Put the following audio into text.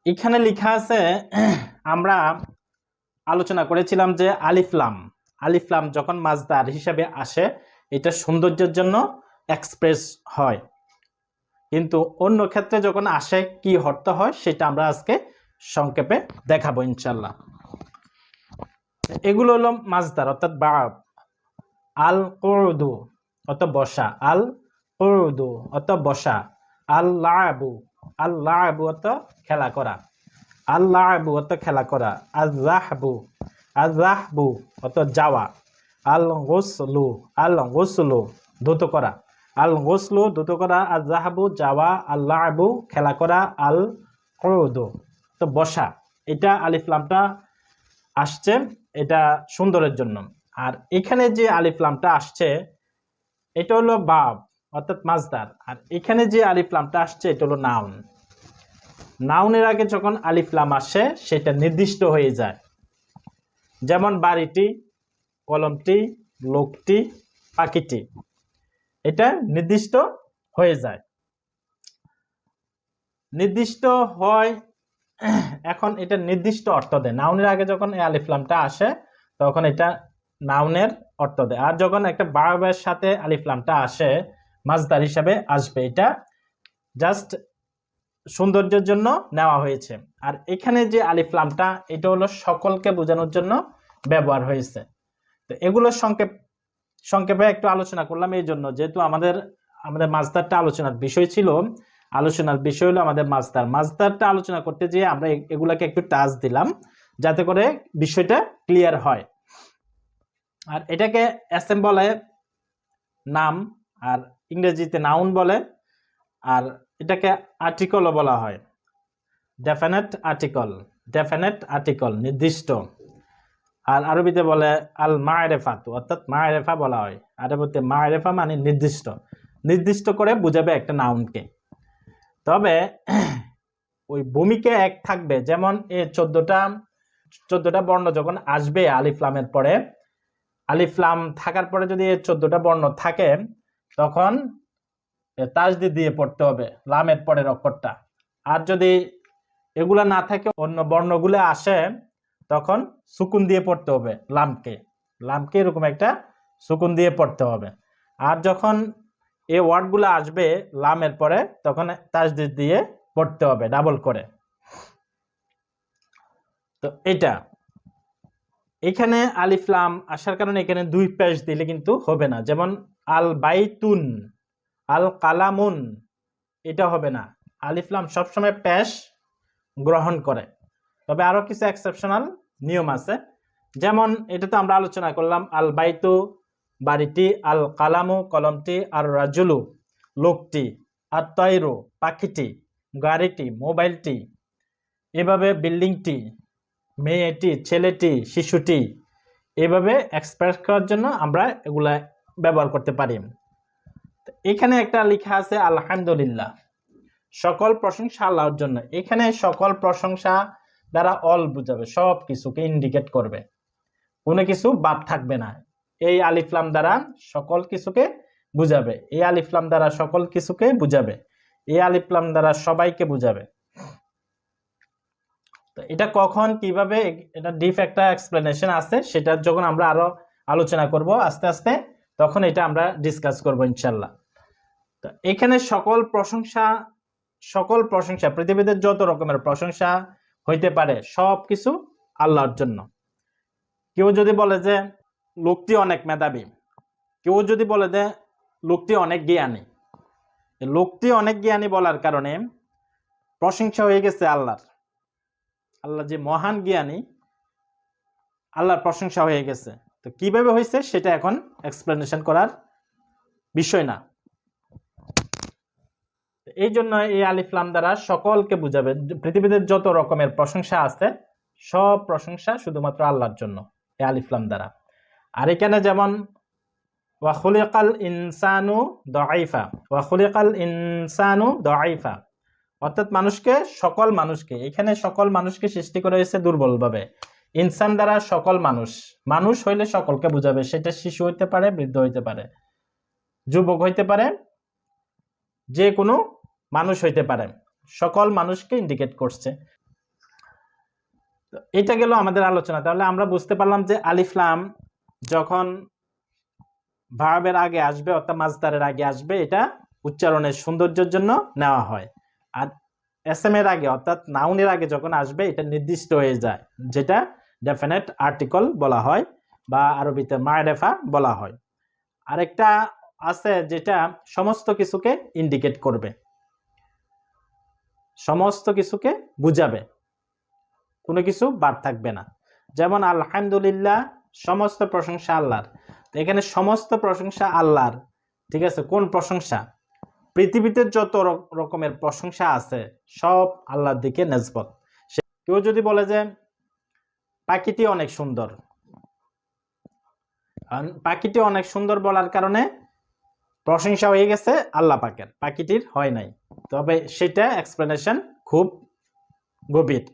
এখানে লেখা আছে আমরা আলোচনা করেছিলাম যে আলিফলাম আলিফলাম যখন মাজদার হিসেবে আসে এটা সৌন্দর্যের জন্য এক্সপ্রেস হয়, কিন্তু অন্য ক্ষেত্রে যখন আসে কি অর্থ হয় সেটা আমরা আজকে সংক্ষেপে দেখাবো ইনশাল্লাহ। এগুলো হলো মাজদার অর্থাৎ বাব। আল কুউদু অর্থাৎ বসা, আল কুউদু অর্থাৎ বসা, আল লাআবু অর্থাৎ খেলা করা, আল লাআবু অর্থাৎ খেলা করা, আল যাহবু অর্থাৎ যাওয়া, আল গুসলু ধুত করা, আল গুসলু ধুত করা, আল যাহবু যাওয়া, আল লাআবু খেলা করা, আল কুউদু তো বসা। এটা আলিফ লামটা আসছে এটা সুন্দরের জন্য। আর এখানে যে আলিফ লামটা আসছে এটা হলো বাব অর্থাৎ মাজদার, আর এখানে যে আলিফ লামটা আসছে এটা হলো নাউন। নাউনের আগে যখন আলিফ লাম আসে সেটা নির্দিষ্ট হয়ে যায়, যেমন বাড়িটি, কলমটি, লোকটি, পাখিটি, এটা নির্দিষ্ট হয়ে যায়, নির্দিষ্ট হয়। এখন এটা নির্দিষ্ট অর্থ দেয়, নাউনের আগে যখন এই আলিফ লামটা আসে তখন এটা নাউনের অর্থ দেয়। আর যখন একটা ভার্বের সাথে আলিফ লামটা আসে মাজদার হিসাবে আসবে, এটা জাস্ট সৌন্দর্যের জন্য নেওয়া হয়েছে। আর এখানে যে আলিফ লামটা এটা হলো সকলকে বোঝানোর জন্য ব্যবহার হয়েছে। তো এগুলো সংক্ষেপে একটু আলোচনা করলাম এই জন্য, যেহেতু আমাদের মাজদারটা আলোচনার বিষয় ছিল, আলোচনার বিষয় হলো আমাদের মাজদারটা আলোচনা করতে গিয়ে আমরা এগুলাকে একটু টাচ দিলাম যাতে করে বিষয়টা ক্লিয়ার হয়। আর এটাকে এসএম বলে নাম, আর ইংরেজিতে নাউন বলে, আর এটাকে আর্টিকেলও বলা হয়, ডেফিনেট আর্টিকেল নির্দিষ্ট। আর আরবিতে বলে আল মায়রেফাতু অর্থাৎ মায়রেফা বলা হয়। আরবিতে মায়রেফা মানে নির্দিষ্ট করে বুঝাবে একটা নাউনকে। তবে ওই ভূমিকা এক থাকবে, যেমন এই 14টা বর্ণ যখন আসবে আলিফ লামের পরে, আলিফ লাম থাকার পরে যদি 14টা বর্ণ থাকে তখন তাসদিদ দিয়ে পড়তে হবে লামের পরের অক্ষরটা। আর যদি এগুলা না থাকে অন্য বর্ণগুলো আসে তখন সুকুন দিয়ে পড়তে হবে লামকে এরকম একটা সুকুন দিয়ে পড়তে হবে। আর যখন এই ওয়ার্ডগুলো আসবে লামের পরে তখন তাসদিদ দিয়ে পড়তে হবে ডাবল করে। তো এটা এখানে আলিফ লাম আসার কারণে এখানে দুই পেশ দিলে কিন্তু হবে না, যেমন আল বাইতুন, আল কালামুন, এটা হবে না। আলিফ লাম সবসময় পেশ গ্রহণ করে। তবে আরো কিছু এক্সেপশনাল নিয়ম আছে, যেমন এটা তো আমরা আলোচনা করলাম, আল বাইতু বাড়িটি, আল কালামু কলমটি, আর রাজুলু লোকটি, আর তয়রু পাখিটি, গাড়িটি মোবাইলটি, এভাবে বিল্ডিংটি, মেয়েটি ছেলেটি শিশুটি, এভাবে এক্সপ্রেস করার জন্য আমরা এগুলা ব্যবহার করতে পারি। এখানে একটা লেখা আছে আলহামদুলিল্লাহ, সকল প্রশংসা আল্লাহর জন্য। এখানে সকল প্রশংসা দ্বারা অল বুঝাবে, সব কিছুকে ইন্ডিকেট করবে, কোনো কিছু বাদ থাকবে না। এই আলিফ লাম দ্বারা সকল কিছুকে বুঝাবে, এই আলিফ লাম দ্বারা সকল কিছুকে বুঝাবে, এই আলিফ লাম দ্বারা সবাইকে বুঝাবে। তো এটা কখন কিভাবে, এটা ডিপ একটা এক্সপ্লেনেশন আছে, সেটা যখন আমরা আরো আলোচনা করব আস্তে আস্তে তখন এটা আমরা ডিসকাস করব ইনশাল্লাহ। তো এখানে সকল প্রশংসা পৃথিবীতে যত রকমের প্রশংসা হইতে পারে সব কিছু আল্লাহর জন্য। কেউ যদি বলে যে লোকটি অনেক মেধাবী, কেউ যদি বলে যে লোকটি অনেক জ্ঞানী, লোকটি অনেক জ্ঞানী বলার কারণে প্রশংসা হয়ে গেছে আল্লাহর। আল্লাহ যে মহান জ্ঞানী, আল্লাহর প্রশংসা হয়ে গেছে। তো কিভাবে হয়েছে সেটা এখন এক্সপ্লেনেশন করার বিষয় না। এই জন্য এই আলিফ লাম দ্বারা সকলকে বুঝাবে, পৃথিবীতে যত রকমের প্রশংসা আছে সব প্রশংসা শুধুমাত্র আল্লাহর জন্য এই আলিফ লাম দ্বারা। আর এখানে যেমন ওয়া খুলিকাল ইনসানু দাঈফা অর্থাৎ সকল মানুষকে, এখানে সকল মানুষকে সৃষ্টি করা হয়েছে দুর্বল ভাবে। ইনসান দ্বারা সকল মানুষ হইলে সকলকে বুঝাবে, সেটা শিশু হইতে পারে, বৃদ্ধ হইতে পারে, যুবক হইতে পারে, যে কোনো মানুষ হইতে পারে, সকল মানুষকে ইন্ডিকেট করছে। তো এটা গেল আমাদের আলোচনা। তাহলে আমরা বুঝতে পারলাম যে আলিফ লাম যখন ভার্বের আগে আসবে অর্থাৎ মাজদারের আগে আসবে, এটা উচ্চারণের সৌন্দর্যের জন্য নেওয়া হয়। আর এসএম এর আগে অর্থাৎ নাউনের আগে যখন আসবে এটা নির্দিষ্ট হয়ে যায়, যেটা ডেফিনেট আর্টিকেল বলা হয় বা আরবিতে মারিফা বলা হয়। আরেকটা আছে যেটা সমস্ত কিছুকে ইন্ডিকেট করবে, সমস্ত কিছুকে বুঝাবে, কোনো কিছু বাদ থাকবে না। যেমন আলহামদুলিল্লাহ, সমস্ত প্রশংসা আল্লাহর। তো এখানে সমস্ত প্রশংসা আল্লাহর, ঠিক আছে। কোন প্রশংসা? পৃথিবীতে যত রকমের প্রশংসা আছে সব আল্লাহর দিকে নেসবত। কেউ যদি বলে যে পাখিটি অনেক সুন্দর, পাখিটি অনেক সুন্দর বলার কারণে প্রশংসা হয়ে গেছে আল্লাহ পাকের, পাখিটির হয় নাই, তবে সেটা এক্সপ্লেনেশন খুব গভীর।